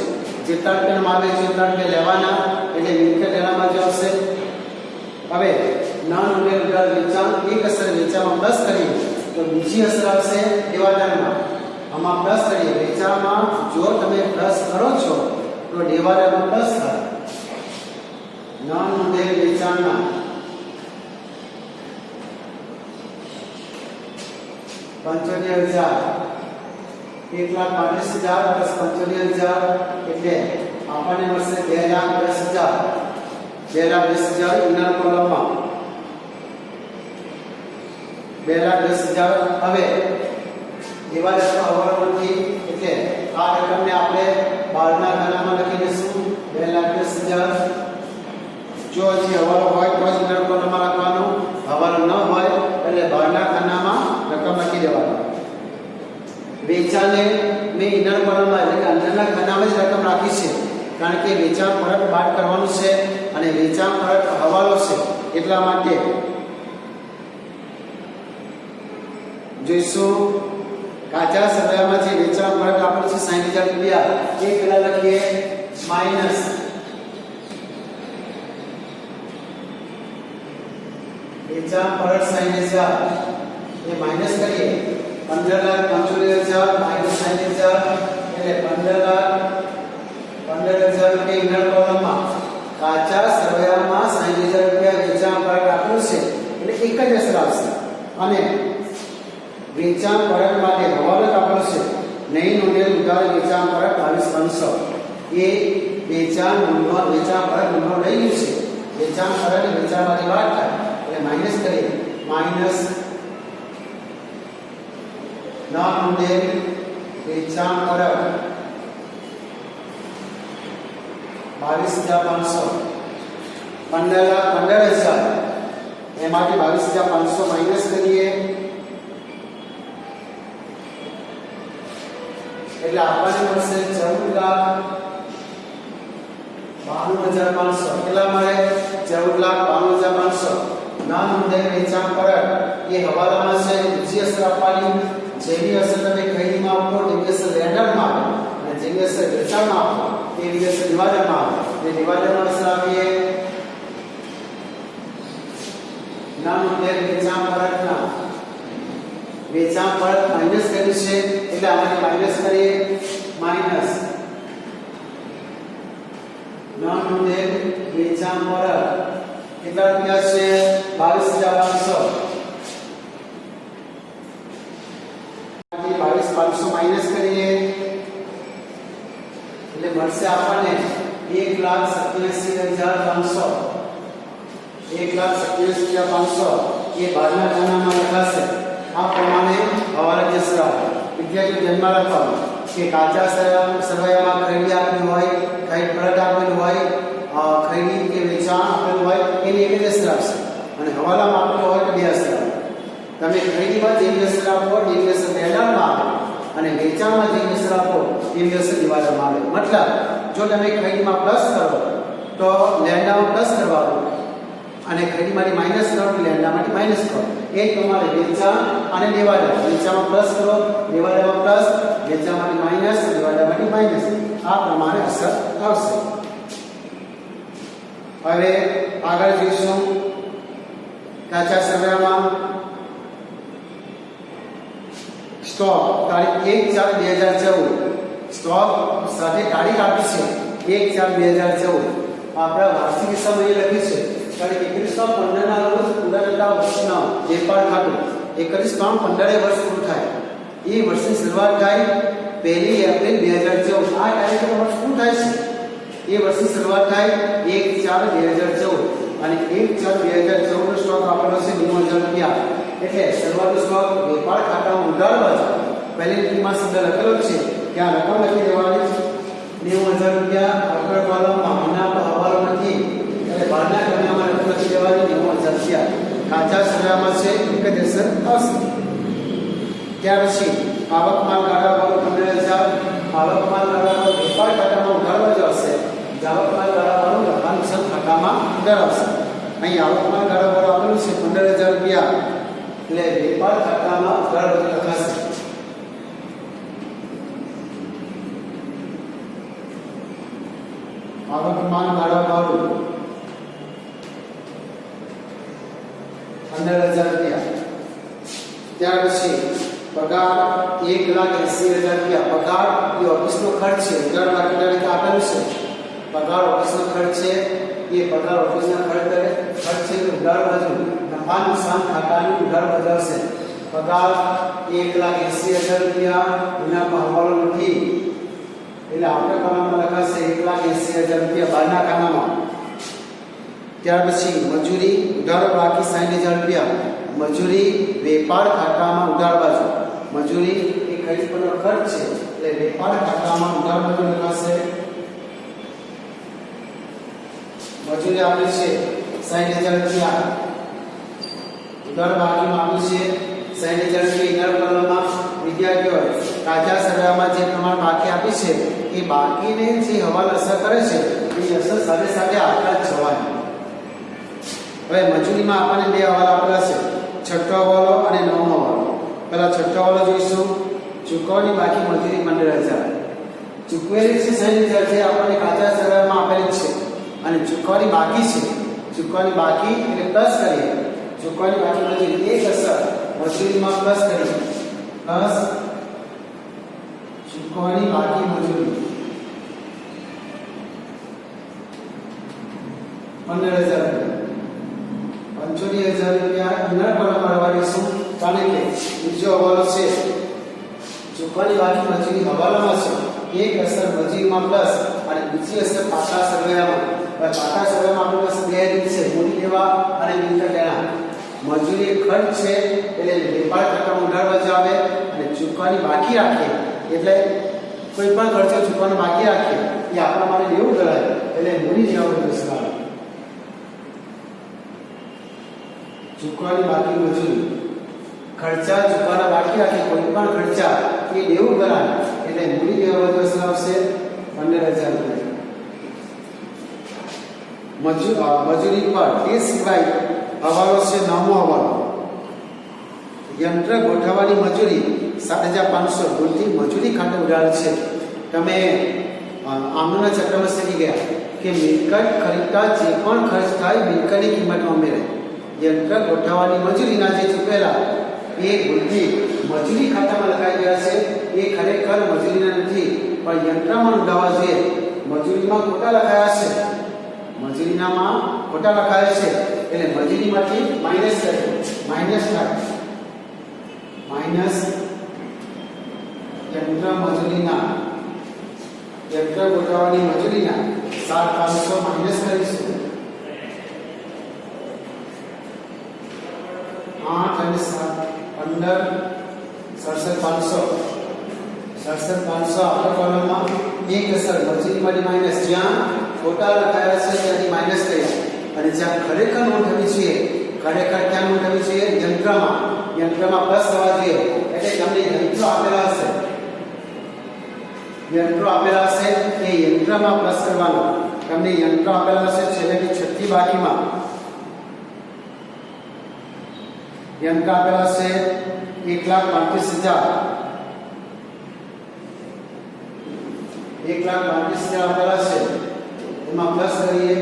જેટલા રૂપિયા માલ વેચ્યો એટલા રૂપિયા લેવાના એટલે મિલકત લેવામાં જ આવશે હવે નાનું ઉધાર વેચાણ એક અસર વેચાણમાં પ્લસ કરીએ તો બીજી અસર આવશે દેવાદારમાં આમાં પ્લસ કરીએ વેચાણમાં જો તમે પ્લસ કરો છો તો દેવાદારમાં પ્લસ થાય નાનું વેચાણના 75,000 1,35,000 પ્લસ 75,000 એટલે આપણને મળશે 2,10,000 2,10,000 ઇનર કોલમમાં 2,10,000 હવે દેવાદારના હવાલામાંથી એટલે આ રકમને આપણે બહારના ખાનામાં લખી દઈશું 2,10,000 જો જે હવાલો હોય તો જ ઇનર કોલમમાં લખવાનો હવાલો ન હોય એટલે બહારના ખાનામાં રકમ લખી દેવાનો વેચાણને મેં ઇનર કોલમમાં એટલે કે અંદરના ખાનામાં જ રકમ રાખી છે કારણ કે વેચાણ પરત બાદ કરવાનું છે અને વેચાણ પરત હવાલો છે એટલા માટે જોઈશું કાચા સમયમાં જે વેચાણ પરત આપણું છે 60,000 રૂપિયા એ પેલા લખીએ માઈનસ વેચાણ પરત 60,000 એ માઈનસ કરીએ 15,75,000 માઈનસ 60,000 એટલે 15,00,000 રૂપિયા ઇનર કોલમમાં કાચા સરવૈયામાં 60,000 રૂપિયા વેચાણ પરત આપ્યું છે એટલે એક જ અસર આવશે અને વેચાણ પરત માટે હવાલો આપેલો છે નહીં નોંધેલ ઉધાર વેચાણ પરત 22,500 એ વેચાણ પરત નોંધો લઈ ગયું છે વેચાણ પરત વેચાણમાંથી બાદ થાય એટલે માઈનસ કરીએ માઈનસ ના નોંધેલ વેચાણ પરત 22,500 15,00,000 એમાંથી 22,500 માઈનસ કરીએ એટલે આપણને મળશે 14,92,500 કેટલા મળે 14,92,500 ના નોંધેલ વેચાણ પરત એ હવાલામાં છે બીજી અસર આપવાની જેવી અસર તમે ખરીદીમાં આપો તેવી અસર લેન્ડરમાં આપો અને જેવી અસર વેચાણમાં આપો તેવી અસર ડિવાઇડરમાં આપો એ ડિવાઇડરમાં અસર આપીએ ના નોંધેલ વેચાણ પરતના વેચાણ પરત માઈનસ કર્યું છે એટલે આમાંથી માઈનસ કરીએ માઈનસ ના નોંધેલ વેચાણ પરત કેટલા રૂપિયા છે 22,500 22,500 માઈનસ કરીએ એટલે મળશે આપણને 1,87,500 1,87,500 એ બહારના ખાનામાં લખાશે આ પ્રમાણે હવાલા જસરા વિદ્યાર્થીઓ ધ્યાનમાં રાખવાનું કે કાચા સરવૈયામાં ખરીદી આપેલી હોય ખરીદ પરત આપેલું હોય ખરીદી કે વેચાણ આપેલું હોય એની એક જ અસર આપશે અને હવાલામાં આપેલું હોય તો બે અસર આપે તમે ખરીદીમાં જેવી અસર આપો એવી અસર લેન્ડરમાં આવે અને વેચાણમાં જેવી અસર આપો એવી અસર ડિવાઇડરમાં આવે મતલબ જો તમે ખરીદીમાં પ્લસ કરો તો લેન્ડરમાં પ્લસ કરવાનું અને ખરીદીમાંથી માઈનસ કરો તો લેન્ડમાંથી માઈનસ કરો એ તમારે વેચાણ અને ડિવાઇડર વેચાણમાં પ્લસ કરો ડિવાઇડરમાં પ્લસ વેચાણમાંથી માઈનસ ડિવાઇડરમાંથી માઈનસ આ પ્રમાણે અસર આવશે હવે આગળ જોઈશું કાચા સરવૈયામાં સ્ટોક તારીખ 1/4/2014 સ્ટોક સાથે તારીખ આપી છે 1/4/2014 આપણા વાર્ષિક હિસાબ અહીં લખી છે તારીખ 21/15 ના રોજ પૂરા થતા વર્ષના વેપાર ખાતું 21/3/15 વર્ષ પૂરું થાય એ વર્ષની શરૂઆત થાય 1 એપ્રિલ 2014 આ તારીખે વર્ષ પૂરું થાય છે એ વર્ષની શરૂઆત થાય 1/4/2014 અને 1/4/2014 નો સ્ટોક આપેલો છે 90,000 રૂપિયા એટલે શરૂઆતનો સ્ટોક વેપાર ખાતામાં ઉધાર બાજુ પહેલી લીટીમાં શબ્દ લખેલો છે કે આ રકમ લખી દેવાની 90,000 રૂપિયા અપર કોલમમાં આના હવાલો નથી એટલે બહારના ખાનામાં રકમ લખી દેવાની 90,000 રૂપિયા કાચા સરવૈયામાં છે એક જ અસર આવશે ત્યાર પછી આવક માલ ગાળા વાળો 15,000 આવકમાન ગાળાનો વેપાર ખાતામાં ઉધાર બાજુ આવશે, જાવકમાન ગાળાવાળું નફા નુકસાન ખાતામાં ઉધાર આવશે. અહીં આવકમાન ગાળાવાળું આપેલું છે 15,000 રૂપિયા, એટલે વેપાર ખાતામાં ઉધાર બાજુ લખાશે. આવકમાન ગાળાવાળું 15,000 રૂપિયા. ત્યાર પછી પગાર 1,80,000 રૂપિયા. પગાર એ ઓફિસનો ખર્ચ છે, ઉધાર બાકી તરીકે આપેલું છે. પગાર ઓફિસનો ખર્ચ છે, એ પગાર ઓફિસના ખર્ચ છે, ઉધાર બાજુ નફા નુકસાન ખાતાની ઉધાર બાજુ આવશે. પગાર 1,80,000 રૂપિયા, એના પર હવાલો નથી એટલે આપણે કોલમમાં લખાશે 1,80,000 રૂપિયા બહારના ખાનામાં. ત્યાર પછી મજૂરી ઉધાર બાકી 60,000 રૂપિયા. મજૂરી વેપાર ખાતામાં ઉધાર બાજુ. મજૂરી એ ખરીદ પરનો ખર્ચ છે, એટલે વેપાર ખાતામાં ઉધાર બાજુ લખાશે. મજૂરી આપી છે 60,000 રૂપિયા, ઉધાર બાકીમાં આપી છે 60,000 રૂપિયા. ઇનર કોલમમાં વિદ્યાર્થીઓ તાજા સરવાળામાં જે પ્રમાણ બાકી આપી છે એ બાકીને જે હવાલ અસર કરે છે એ અસર સાથે સાથે આપતા જ જવાની. હવે મજૂરીમાં આપણને બે હવાલ આપેલા છે, છઠ્ઠો હવાલો અને નવમો હવાલો. પહેલા છઠ્ઠો હવાલો જોઈશું. ચૂકવણી બાકી મજૂરી 15,000. ચૂકવેલી છે 60,000 છે, આપણને કાચા સરવાળામાં આપેલી છે અને ચૂકવણી બાકી છે. ચૂકવણી બાકી એટલે પ્લસ કરીએ. ચૂકવણી બાકી મજૂરી એક અસર મજૂરીમાં પ્લસ કરીએ, પ્લસ ચૂકવણી બાકી મજૂરી 15,000 રૂપિયા. 75,000 રૂપિયા ઇનર કોલમમાં રવાડીશું, કારણ કે બીજો હવાલો છે ચૂકવણી બાકી મજૂરી હવાલામાં છે. એક અસર મજૂરીમાં પ્લસ અને બીજી અસર પાકા સરવાળામાં. પાકા સરવાળામાં આપણી પાસે બે રીત છે, મૂડી લેવા અને મિલકત લેણા. મજૂરી ખર્ચ છે એટલે વેપાર ખાતામાં ઉધાર બાજુ આવે, અને ચૂકવણી બાકી રાખીએ એટલે કોઈ પણ ખર્ચો ચૂકવવાનો બાકી રાખીએ એ આપણા માટે લેવું ગણાય, એટલે મૂડી લેવા બાજુ આવે. ચૂકવણી બાકી મજૂરી ખર્ચા ચૂકવવાના બાકી રાખે કોઈ પણ ખર્ચા એ દેવું ગણાય, એટલે મૂડી લેવા બાજુ અસર આવશે 15,000 રૂપિયા. મજૂરી પર એ સિવાય હવાલો છે નવમો હવાલો. યંત્ર ગોઠવવાની મજૂરી 7,500 ભૂલથી મજૂરી ખાતે ઉડાડે છે. તમે આમના ચક્રમાં શીખી ગયા કે મિલકત ખરીદતા જે પણ ખર્ચ થાય મિલકતની કિંમતમાં ઉમેરે. યંત્ર ગોઠવવાની મજૂરીના જે ચૂકવેલા એ ભૂલથી મજૂરી ખાતામાં લખાઈ ગયા છે. એ ખરેખર મજૂરીના નથી, પણ યંત્રમાં નોંધાવા જોઈએ. મજૂરીમાં ખોટા લખાયા છે, મજૂરીનામાં ખોટા લખાયા છે એટલે મજૂરીમાંથી માઈનસ કરીએ. માઈનસ થાય માઈનસ યંત્ર મજૂરીના, યંત્ર ગોઠવવાની મજૂરીના 7,500 માઈનસ કરીશું. 8 અને 7 15 67,500 આપણે કોલમમાં એક અસર મજૂરીમાંથી માઈનસ. જ્યાં ખોટા લખાયા છે ત્યાંથી માઈનસ કર્યા, અને જ્યાં ખરેખર નોંધવી છે ખરેખર ક્યાં નોંધવી છે યંત્રમાં. યંત્રમાં પ્લસ થવા જોઈએ, એટલે તમને યંત્રો આપેલા હશે, યંત્રો આપેલા હશે એ યંત્રમાં પ્લસ કરવાનો. તમને યંત્રો આપેલા હશે છેલ્લેથી છઠ્ઠી બાકીમાં યંત્ર આપેલા છે 1,35,000. 1,35,000 આપેલા છે, એમાં પ્લસ કરીએ.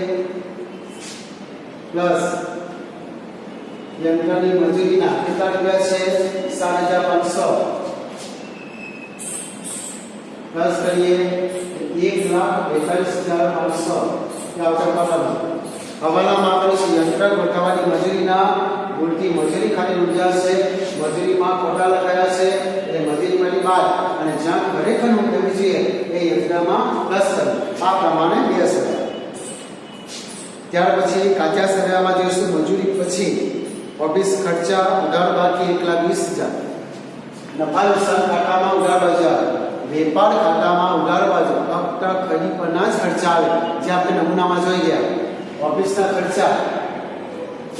પ્લસ યંત્રની મજૂરીના કેટલા રૂપિયા છે 7,500. પ્લસ કરીએ 1,42,500. હવાલામાં આપેલું છે યંત્ર ગોઠવવાની મજૂરીના ભૂલથી મજૂરી ખાતે નોંધાશે. મજૂરીમાં ખોટા લખાયા છે એટલે મજૂરીમાંથી બાદ, અને જ્યાં ખરેખર નોંધવી જોઈએ એ યંત્રમાં પ્લસ કરવું. આ પ્રમાણે બે અસર. ત્યાર પછી કાચા સરવાળામાં જોઈશું. મજૂરી પછી ઓફિસ ખર્ચા ઉધાર બાકી 1,20,000. નફા નુકસાન ખાતામાં ઉધાર બાજુ આવે, વેપાર ખાતામાં ઉધાર બાજુ ફક્ત ખરીદ પરના જ ખર્ચા આવે, જે આપણે નમૂનામાં જોઈ ગયા. ઓફિસના ખર્ચા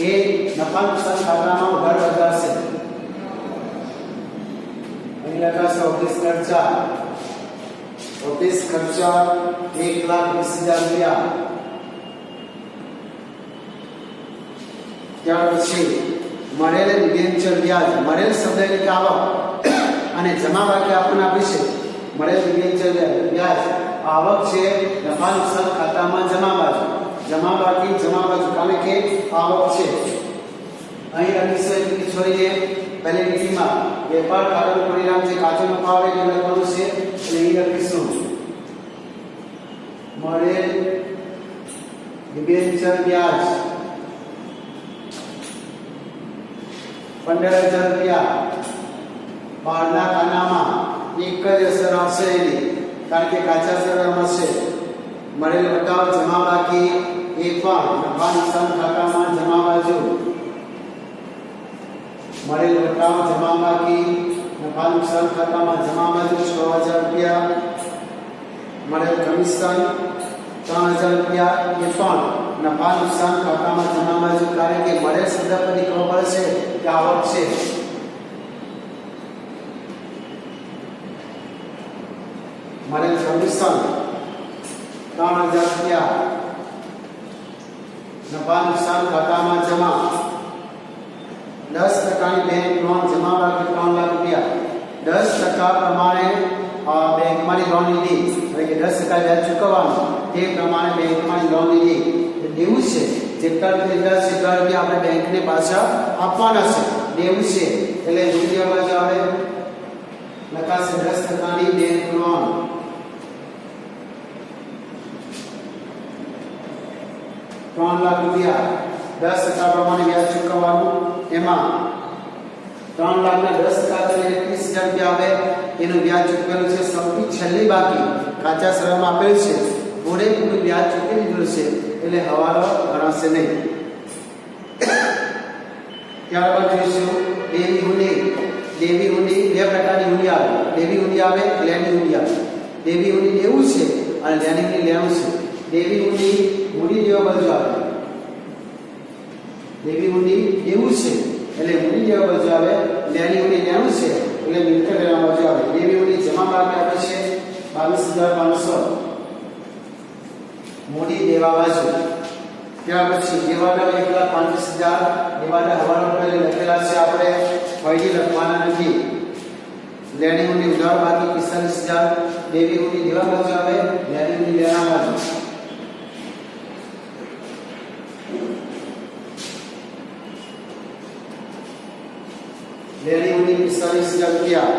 એ નફા નુકસાન ખાતામાં ઉધાર બાજુ આવશે. અહીં લખાશે ઓફિસ ખર્ચા ऑफिस खर्चा 1,20,000 रुपया। ત્યાર પછી મળેલ ડિબેન્ચર વ્યાજ, મળેલ શબ્દ એટલે કે આવક અને જમા બાકી આપણને આપી છે મળેલ ડિબેન્ચર વ્યાજ આવક છે નફા નુકસાન ખાતામાં જમા બાજુ કારણ કે આવક છે અહીં લખીશું કે છોડીને પહેલી લીટીમાં વેપાર ખાતાનું પરિણામ જે કાચો નફો આવે તે લખવાનું છે એટલે અહીં લખીશું મળેલ ડિબેન્ચર વ્યાજ 15,000 રૂપિયા બહારના ખાનામાં એક જ અસર આવશે એની કારણ કે કાચા સરનામાં છે મળેલ વટાવ જમા બાકી એ પણ નફા નુકસાન ખાતામાં જમા બાજુ મળેલ વટાવ જમા બાકી નફા નુકસાન ખાતામાં જમા બાજુ 6,000 રૂપિયા મળેલ કમિશન 3,000 રૂપિયા એ પણ નફા નુકસાન ખાતામાં જમા બાજુ કારણ કે મળેલ શબ્દ પરથી ખબર પડે છે કે આવક છે મળેલ કમિશન 3,000 રૂપિયા નફા નુકસાન ખાતામાં જમા 10% બેંક લોન જમા બાકી 3 લાખ રૂપિયા 10% પ્રમાણે બેંકમાંથી લોન લીધી એટલે કે 10% વ્યાજ ચૂકવવાનું તે પ્રમાણે બેંકમાંથી લોન લીધી દેવું છે જેટલા રૂપિયા આપણે બેંકને પાછા આપવાના છે દેવું છે એટલે રૂપિયા બાજુ આવે લખાશે 10%ની બેંક લોન 3 લાખ રૂપિયા 10% પ્રમાણે વ્યાજ ચૂકવવાનું એમાં 3 લાખના 10% એટલે 30,000 રૂપિયા આવે એનું વ્યાજ ચૂકવેલું છે સૌથી છેલ્લી બાકી કાચા સરનામાં આપેલ છે પૂરેપૂરું વ્યાજ ચૂકવી દીધું છે એટલે હવાલો ગણાશે નહીં ત્યારબાદ જોઈશું દેવી હુંડી બે પ્રકારની હુંડી આવે દેવી હુંડી આવે લેણી હુંડી આવે દેવી હુંડી દેવું છે અને લેણી હુંડી લેવું છે દેવી હુંડી મૂડી દેવા બાજુ આવે દેવી હુંડી દેવું છે એટલે મૂડી દેવા બાજુ આવે લેણી હુંડી લેવું છે એટલે મિલકત લેવા બાજુ આવે દેવી હુંડી જમા બાકી આપે છે 22,500 મૂડી દેવા બાજુ ત્યાર પછી દેવાના 1,35,000 દેવાના હવાલો પહેલે લખેલા છે આપણે ફાયદી લખવાના નથી લેણી હુંડી ઉધાર બાકી 45,000 દેવી હુંડી દેવા બાજુ આવે લેણી હુંડી લેવા બાજુ લેણી હુંડી 45,000 રૂપિયા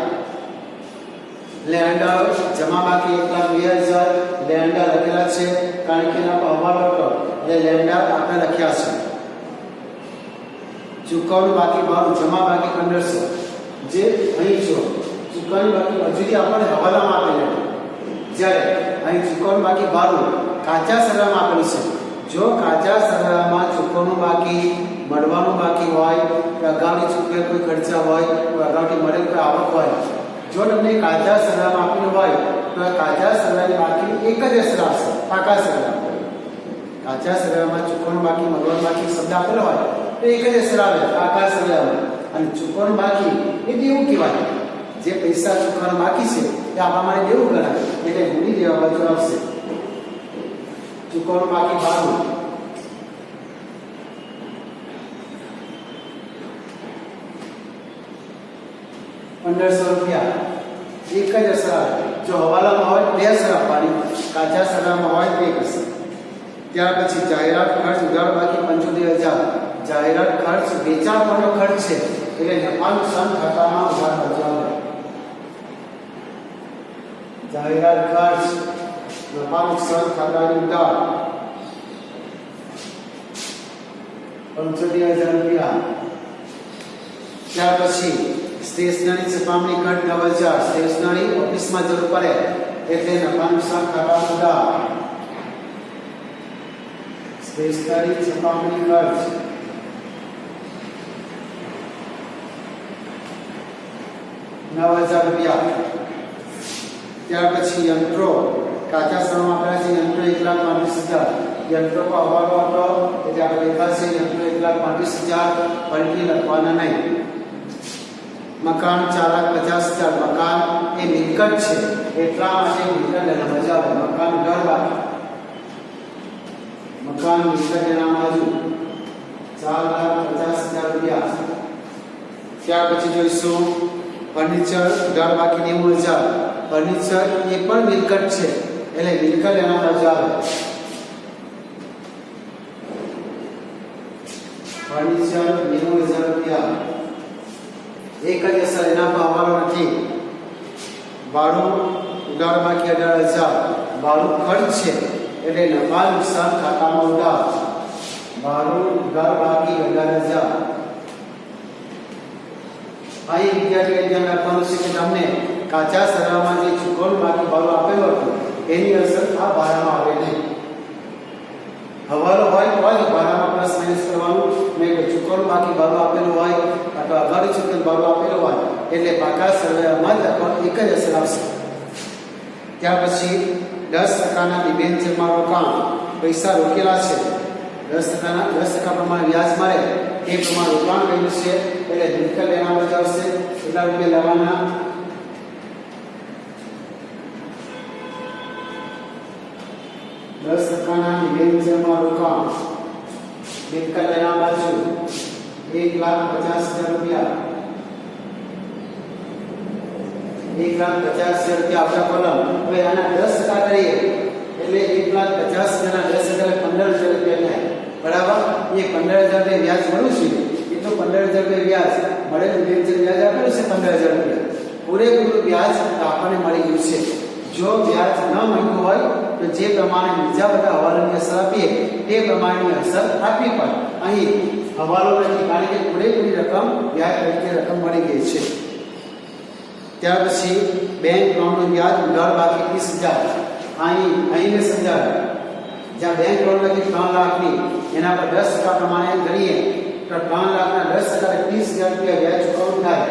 લેન્ડર જમા બાકી 1,02,000 લેન્ડર લખેલા છે કારણ કે એના પર હવાલો હતો એટલે લેન્ડર આપણે લખ્યા છે ચૂકવણી બાકી ભાડું જમા બાકી 1,500 જે અહીં જો ચૂકવણી બાકી મજૂરી આપણને હવાલામાં આપેલી જ્યારે અહીં ચૂકવણી બાકી ભાડું કાચા સરનામાં આપેલું છે જો કાચા સરનામાં ચૂકવણું બાકી મળવાનું બાકી હોય કે અગાઉથી ચૂકવેલ કોઈ ખર્ચા હોય કે અગાઉથી મળેલ કોઈ આવક હોય જો તમને કાચા સરનામાં આપેલું હોય તો કાચા સરનામાની બાકી એક જ અસર આવશે પાકા સરનામા કાચા સરનામામાં ચૂકવણું બાકી મળવાનું બાકી શબ્દ આપેલો હોય તો એક જ અસર આવે પાકા સરનામા અને ચૂકવણું બાકી એ દેવું કહેવાય જે પૈસા ચૂકવવાનું બાકી છે એ આપણા માટે દેવું ગણાય એટલે મૂડી દેવા બાજુ આવશે ચૂકવણું બાકી ભાડું 1,500 રૂપિયા એક જ અસર આવે જો હવાલામાં હોય બે અસર આપવાની કાચા સરનામાં હોય તો એક અસર ત્યાર પછી જાહેરાત ખર્ચ ઉધાર બાકી 75,000 જાહેરાત ખર્ચ વેચાણ પરનો ખર્ચ છે એટલે નફા નુકસાન ખાતામાં ઉધાર બાજુ આવે જાહેરાત ખર્ચ નફા નુકસાન ખાતાની ઉધાર 75,000 રૂપિયા ત્યાર પછી સ્ટેશનરી છપામણી ખર્ચ 9,000 સ્ટેશનરી ઓફિસમાં જરૂર પડે એટલે નફા નુકસાન ખાતામાં ઉધાર સ્ટેશનરી છપામણી ખર્ચ 9,000 રૂપિયા ત્યાર પછી યંત્રો કાચા સરનામાં આપેલા છે યંત્રો 1,35,000 યંત્રો પર હવાલો હતો એટલે આપણે લખાશે યંત્રો 1,35,000 ફરીથી લખવાના નહીં મકાન 4,50,000 મકાન એ મિલકત છે એટલા માટે મિલકત એના મજા આવે મકાન ઘર બાકી મકાન મિલકત એના બાજુ 4,50,000 રૂપિયા ત્યાર પછી જોઈશું ફર્નિચર ઘર બાકી 90,000 ફર્નિચર એ પણ મિલકત છે એટલે મિલકત એના બાજુ આવે ફર્નિચર 90,000 રૂપિયા એક જ અસર એના પર હવાલો નથી ભાડું ઉધાર બાકી 18,000 ભાડું ખર્ચ છે એટલે નફા નુકસાન ખાતામાં ઉધાર ભાડું ઉધાર બાકી 18,000 અહીં વિદ્યાર્થીઓને ધ્યાન રાખવાનું છે કે તમને કાચા સરનામાં જે ચૂકવણું બાકી ભાડું આપેલું હતું એની અસર આ ભાડામાં આવે નહીં હવાલો હોય તો ભાડામાં પ્લસ માઇનસ કરવાનું નહીં ચૂકવણું બાકી ભાડું આપેલું હોય અથવા અગાડી ચૂકવેલ ભાડું આપેલું હોય એટલે પાકા સરનામાં એક જ અસર આવશે ત્યાર પછી 10% ડિબેન્ચરમાં રોકાણ પૈસા રોકેલા છે 10% પ્રમાણે વ્યાજ મળે એ પ્રમાણે રોકાણ કર્યું છે એટલે મિલકત એના બાજુ આવશે કેટલા રૂપિયા લેવાના 10% ડિબેન્ચરમાં રોકાણ મિલકત એના બાજુ 1,50,000 રૂપિયા 1,50,000 રૂપિયા આપણા કોલમ હવે આના 10% કરીએ એટલે 1,50,000 ના 10% એટલે 15,000 રૂપિયા થાય બરાબર એ 15,000 રૂપિયા વ્યાજ મળ્યું છે એ તો 15,000 રૂપિયા વ્યાજ મળેલું વ્યાજ આપેલું છે 15,000 રૂપિયા પૂરેપૂરું વ્યાજ આપણને મળી ગયું છે જો વ્યાજ ન મળ્યું હોય તો જે પ્રમાણે બીજા બધા હવાલાની અસર આપીએ તે પ્રમાણેની અસર આપવી પડે અહીં હવાલો નથી કારણ કે પૂરેપૂરી રકમ વ્યાજ તરીકે રકમ મળી ગઈ છે ત્યાર પછી બેંક લોનનું વ્યાજ ઉધાર બાકી 30,000 અહીં સમજાવે જ્યાં બેંક લોન લખી 3 લાખની એના પર 10% પ્રમાણે કરીએ તો 3 લાખના 10% 30,000 રૂપિયા વ્યાજ ચૂકવવું થાય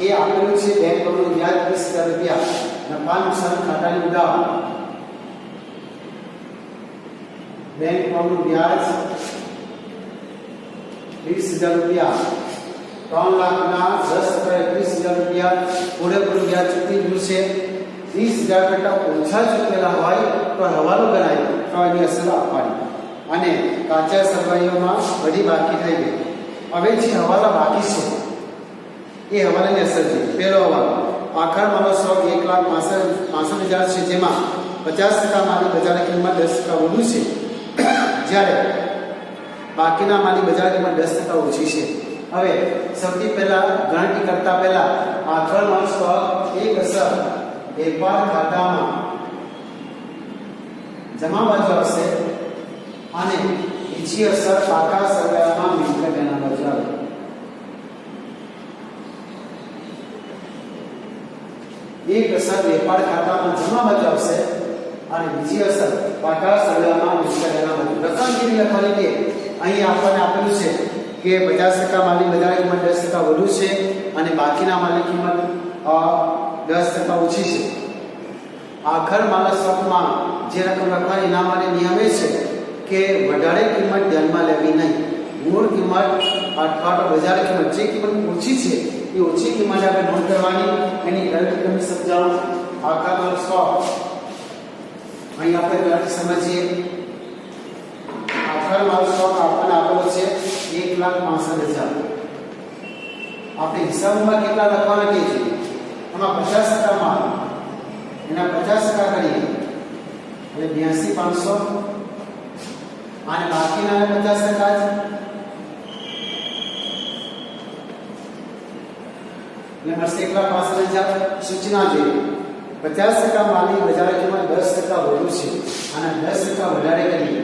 એ આપેલું છે બેંક લોનનું વ્યાજ 30,000 રૂપિયા નફા નુકસાન ખાતાની ઉધાર બેંક લોનનું વ્યાજ 30,000 રૂપિયા 3 લાખના 10% 30,000 રૂપિયા પૂરેપૂરું વ્યાજ ચૂકવી ગયું છે 30,000 કરતાં ઓછા ચૂકવેલા હોય તો હવાલો ગણાય તો એની અસર આપવાની અને કાચા સરવાઈઓમાં બધી બાકી થઈ ગઈ હવે જે હવાલા બાકી છે એ હવાલાની અસર છે પહેલો હવાલો આખર માલો સ્ટોક 1,65,000 છે જેમાં 50% માલી બજાર કિંમત 10% વધુ છે જ્યારે બાકીના માલી બજાર કિંમત 10% ઓછી છે હવે સૌથી પહેલા ગણતરી કરતા પહેલા આખર માલ સ્ટોક એક અસર વેપાર ખાતામાં જમા બાજુ આવશે અને બીજી અસર પાકા સરવાળામાં મિલકત એના બાજુ આવે એક અસર વેપાર ખાતામાં જમા બાજુ આવશે અને બીજી અસર પાકા સરવાળામાં મિલકત એના બાજુ રકમ કેવી લખવાની કે અહીં આપણને આપેલું છે કે 50% માલી બજાર કિંમત 10% વધુ છે અને બાકીના માલી કિંમત 10% ઓછી છે આખર માલ સ્ટોકમાં જે રકમ લખવાની એના માટે નિયમ એ છે કે વધારે કિંમત ધ્યાનમાં લેવી નહીં મૂળ કિંમત અથવા તો બજાર કિંમત જે કિંમત ઓછી છે એ ઓછી કિંમત આપણે નોંધ કરવાની એની ગણતરી તમે સમજાવો આખર માલ સ્ટોક અહીં આપણે ગણતરી સમજીએ આખર માલ સ્ટોક આપણને આપેલો છે 1,65,000 આપણે હિસાબમાં કેટલા લખવાના કે છે આમાં 50% માલ એના 50% કરીએ એટલે 82,500 અને બાકીના 50% જ એટલે મળશે 1,65,000 સૂચના જોઈએ 50% માલની બજાર કિંમત 10% વધુ છે અને 10% વધારે કરીએ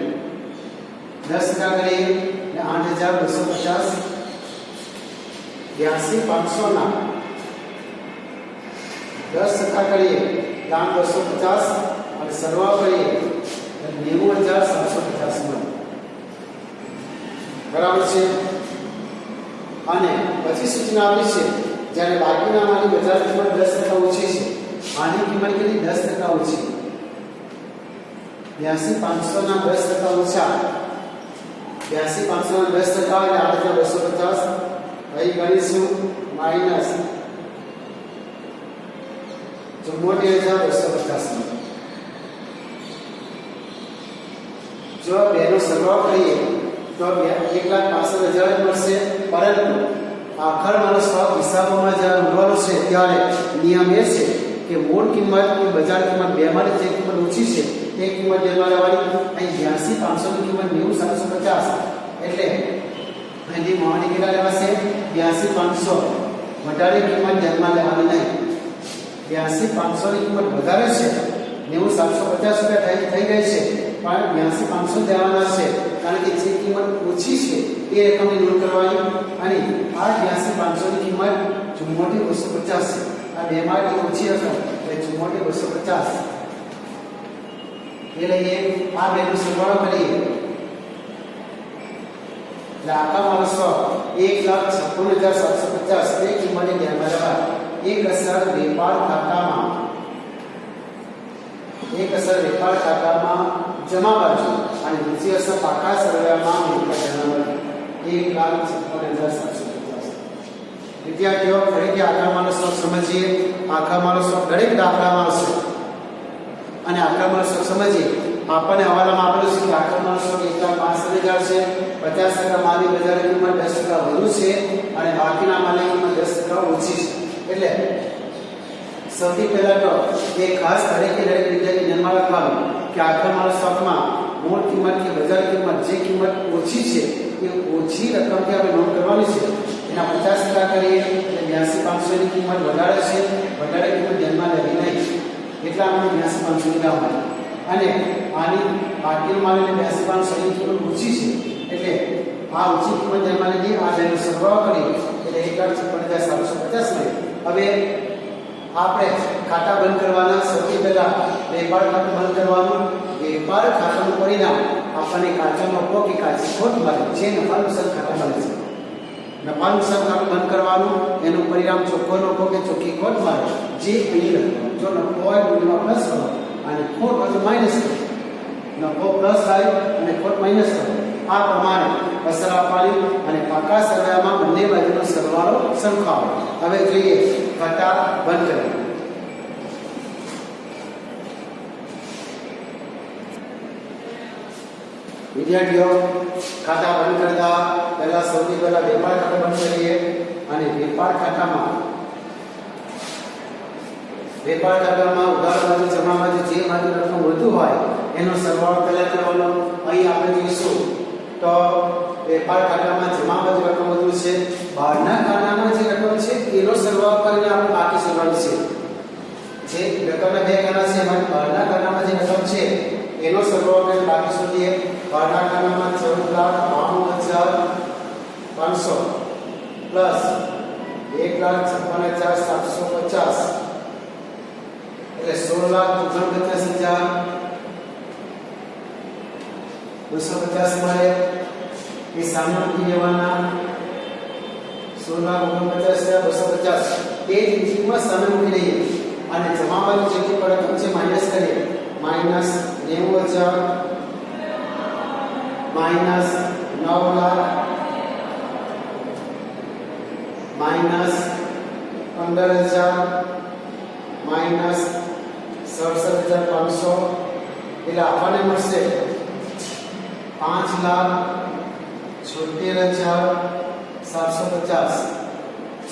10% કરીએ એટલે 8,250 82,500 ના 10% કરીએ 8,250 અને સરવાળો કરીએ 90,750 મળે બરાબર છે અને પછી સૂચના આપી છે જ્યારે બાકીના માલની બજાર કિંમત 10% ઓછી છે આની કિંમત કેટલી 10% ઓછી 82,500 ના 10% ઓછા 82,500 ના 10% એટલે 8,250 અહીં ગણીશું 74,250 जो बेनो सरवाળો કરીએ તો 1,65,000 મળશે, પરંતુ આખર માનો સ્વભાવ હિસાબોમાં જ્યારે ઉમેરવાનો છે ત્યારે નિયમ એ છે કે મૂળ કિંમત કે બજાર કિંમત બેમાંથી જે કિંમત ઓછી છે તે કિંમત ધ્યાનમાં લેવાની. અહીં 82,500 ની કિંમત 90,750 એટલે અહીંથી મોહની કેટલા લેવાશે 82,500. વધારે કિંમત ધ્યાનમાં લેવાની નહીં. 82,500 ની કિંમત વધારે છે, 90,750 રૂપિયા થઈ ગઈ છે, પણ 82,500 દેવાના છે કારણ કે જે કિંમત ઓછી છે એ રકમની નોંધ કરવાની. અને આ 82,500 ની કિંમત 74,250 છે. આ બેમાંથી ઓછી રકમ એટલે 74,250 એ લઈએ. આ બેનો સરવાળો કરીએ એટલે આખા મારો 1,56,750 એ કિંમતને ધ્યાનમાં લેવા. એક અસર વેપાર ખાતામાં જમા બાજુ અને બીજી અસર પાકા સરવાળામાં મિલકત ધ્યાનમાં લેવી. 1,56,750. વિદ્યાર્થીઓ ફરીથી આખા માનો સ્વરૂપ સમજીએ. આખા માનો સ્વરૂપ દરેક દાખલામાં હશે અને આખા માનો સ્વરૂપ સમજીએ. આપણને હવાલામાં આપેલું છે કે આખા માનો સ્વરૂપ 1,65,000 છે, 50% માલની બજારની કિંમત 10% વધુ છે અને બાકીના માલની કિંમત 10% ઓછી છે. એટલે સૌથી પહેલા તો એ ખાસ દરેક વિદ્યાર્થી ધ્યાનમાં રાખવાનું કે આખા માનો સ્વરૂપમાં મૂળ કિંમત કે બજાર કિંમત જે કિંમત ઓછી છે એ ઓછી રકમથી આપણે નોંધ કરવાની છે. એના 50% કરીએ એટલે 82,500 ની કિંમત વધારે છે, વધારે કિંમત ધ્યાનમાં લેવી નહીં. એટલા માટે 82,500 લેવાની. અને આની બાકીનો માલ એટલે 82,500 ની કિંમત ઓછી છે એટલે આ ઓછી કિંમત ધ્યાનમાં લીધી. આ બેનો સરવાળો કરી એટલે 1,56,750 મળે. હવે આપણે ખાતા બંધ કરવાના. સૌથી પહેલા વેપાર ખાતું બંધ કરવાનું. વેપાર ખાતાનું પરિણામ આપણને કાચો નફો કે કાચી ખોટ મળે જે નફા નુકસાન ખાતા મળે છે. નફા નુકસાન ખાતું બંધ કરવાનું. એનું પરિણામ ચોખ્ખો નફો કે ચોખ્ખી ખોટ મળે જે અહીં લખવાનું. જો નફો હોય મૂલ્યમાં પ્લસ કરો અને ખોટ હોય તો માઇનસ કરો. નફો પ્લસ થાય અને ખોટ માઇનસ કરો. આ પ્રમાણે અસર આપવાની અને પાકા સરવાળામાં બંને બાજુનો સરવાળો સરખાવો. હવે જોઈએ ખાતા બંધ કરવાનું. વિદ્યાર્થીઓ ખાતા બંધ કરતા પહેલા સૌથી પહેલા વેપાર ખાતું બંધ કરીએ અને વેપાર ખાતામાં ઉધાર બાજુ જમા બાજુ જે બાજુ રકમ વધુ હોય એનો સરવાળો પહેલા કરવાનો. અહીં આપણે જોઈશું તો વેપાર ખાતામાં જમા બાજુ રકમ વધુ છે, બહારના ખાતામાં જે રકમ છે એનો સરવાળો કરીને આપણે બાકી સરવાળો છે. જે રકમના બે ખાના છે એમાં બહારના ખાતામાં જે રકમ છે એનો સરવાળો કરીને બાકી શોધીએ. બહારના ખાતામાં 14,92,500 પ્લસ 1,56,750 એટલે 16,49,250 મળે. એ સામે મૂકી દેવાના. 16,49,250 એ જ કિંમત સામે મૂકી દઈએ અને જમા બાજુ જેટલી રકમ છે માઇનસ કરીએ. માઇનસ 90,000 માઇનસ 9,00,000 માઇનસ 15,000 માઇનસ 67,500 એટલે આપણને મળશે 5,76,750.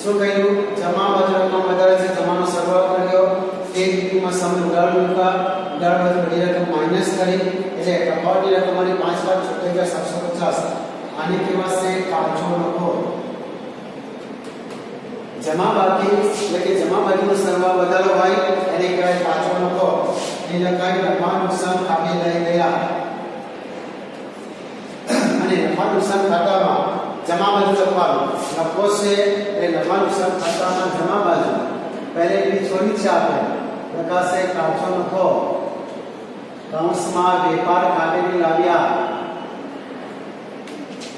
શું કહ્યું? જમા બાજુ રકમ વધારે છે, જમાનો સરવાળો કર્યો. તે જ કિંમત સામે ઉધાર મૂકા. ઉધાર બાજુ બધી રકમ માઇનસ કરી એટલે તફાવતની રકમ મળી 5,76,750. આની કિંમત છે કાચો નફો. જમા બાકી એટલે કે જમા બાજુનો સરવાળો વધારે હોય એને કહેવાય કાચો નફો. એ લખાય નફા નુકસાન ખાતે લઈ ગયા. અને નફા નુકસાન ખાતામાં જમા બાજુ લખવાનું. નફો છે એટલે નફા નુકસાન ખાતામાં જમા બાજુ પહેલેથી છોડી છે આપણે લખાશે કાચો નફો કૌંસમાં વેપાર ખાતેથી લાવ્યા.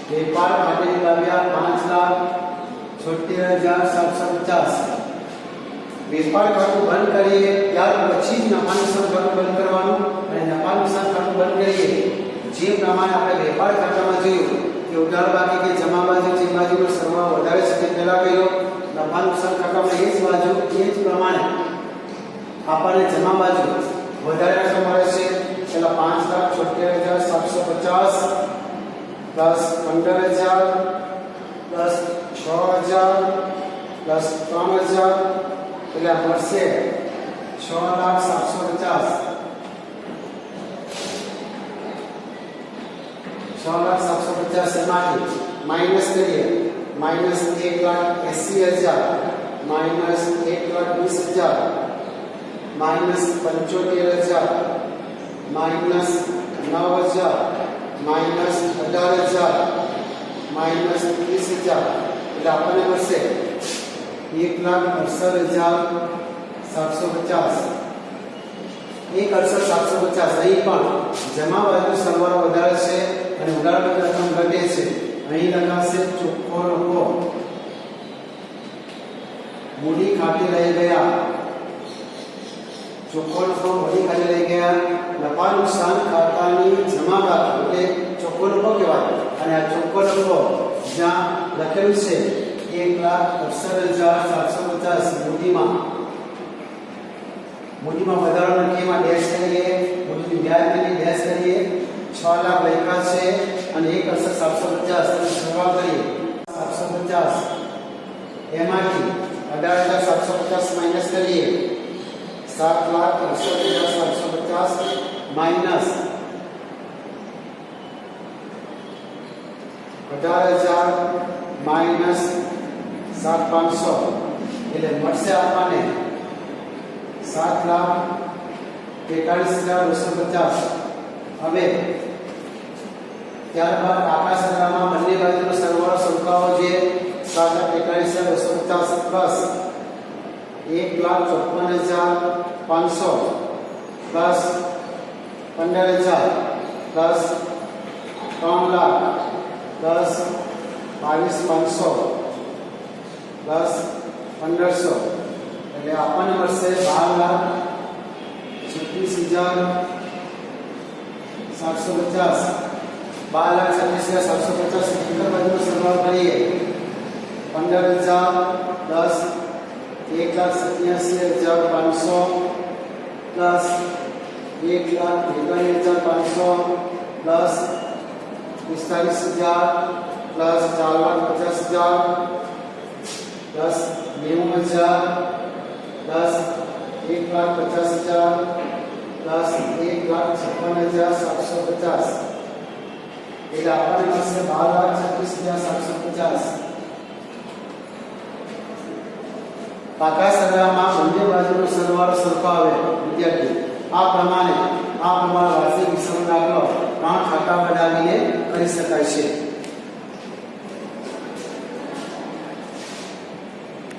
વેપાર ખાતેથી લાવ્યા 5,76,750. વેપાર ખાતું બંધ કરીએ ત્યાર પછી જ નફા નુકસાન ખાતું બંધ કરવાનું. અને નફા નુકસાન ખાતું બંધ કરીએ જે પ્રમાણે આપણે વેપાર ખાતામાં જોયું કે ઉધાર બાકી કે જમા બાજુ જે બાજુનો સરવાળો વધારે છે તે પહેલા કર્યો. નફા નુકસાન ખાતામાં એ જ બાજુ એ જ પ્રમાણે આપણને જમા બાજુ વધારે રકમ મળે છે પેલા 5,76,750 પ્લસ 15,000 પ્લસ 6,000 પ્લસ 3,000 એટલે મળશે 6,750 એમાંથી માઇનસ કરીએ minus 1,80,000 minus 1,20,000 minus 75,000 minus 9,000 minus 18,000 minus 30,000 એટલે આપણને મળશે 1,68,750 1,68,750 અહીં પણ જમા બાજુ સરવાળો વધારે છે અને ઉડાડ બાજુ રકમ ઘટે છે અહીં લખાશે ચોખ્ખો નફો મૂડી ખાતે લઈ ગયા ચોખ્ખો નફો મૂડી ખાતે લઈ ગયા નફા નુકસાન ખાતાની જમા બાજુ એટલે ચોખ્ખો નફો કહેવાય અને આ ચોખ્ખો નફો જ્યાં લખેલું છે 1,68,750 મૂડીમાં વધારો લખીએ ડેશ કરીએ મૂડીની વ્યાજ કરી ડેશ કરીએ 6 લાખ લખ્યા છે અને 1,68,750 સરવાળો કરીએ 750 એમાંથી 18,750 માઈનસ કરીએ 7,68,750 માઈનસ 18,000 માઈનસ 7,500 એટલે મળશે આપણને 7,43,250 હવે ત્યારબાદ આખા સરવાળામાં બંને બાજુનો સરવાળો સરખાવો જોઈએ 7,43,250 plus 1,54,500 plus 15,000 plus 3 lakh plus 22,500 plus 1,500 એટલે આપણને મળશે 12,36,750 12,36,750 ઇન્ટર બાજુનો સરવાળો કરીએ 15,000 plus 1,87,500 plus 1,43,500 plus 45,000 plus 4,50,000 plus 90,000 plus 1,50,000 plus 1,56,750 એટલે આપણને મળશે 12,36,750 પાકા સરવાળામાં બંને બાજુનો સરવાળો સરખો આવે વિદ્યાર્થી આ પ્રમાણે વાર્ષિક હિસાબનો દાખલો 3 ખાતા બનાવીને કરી શકાય છે।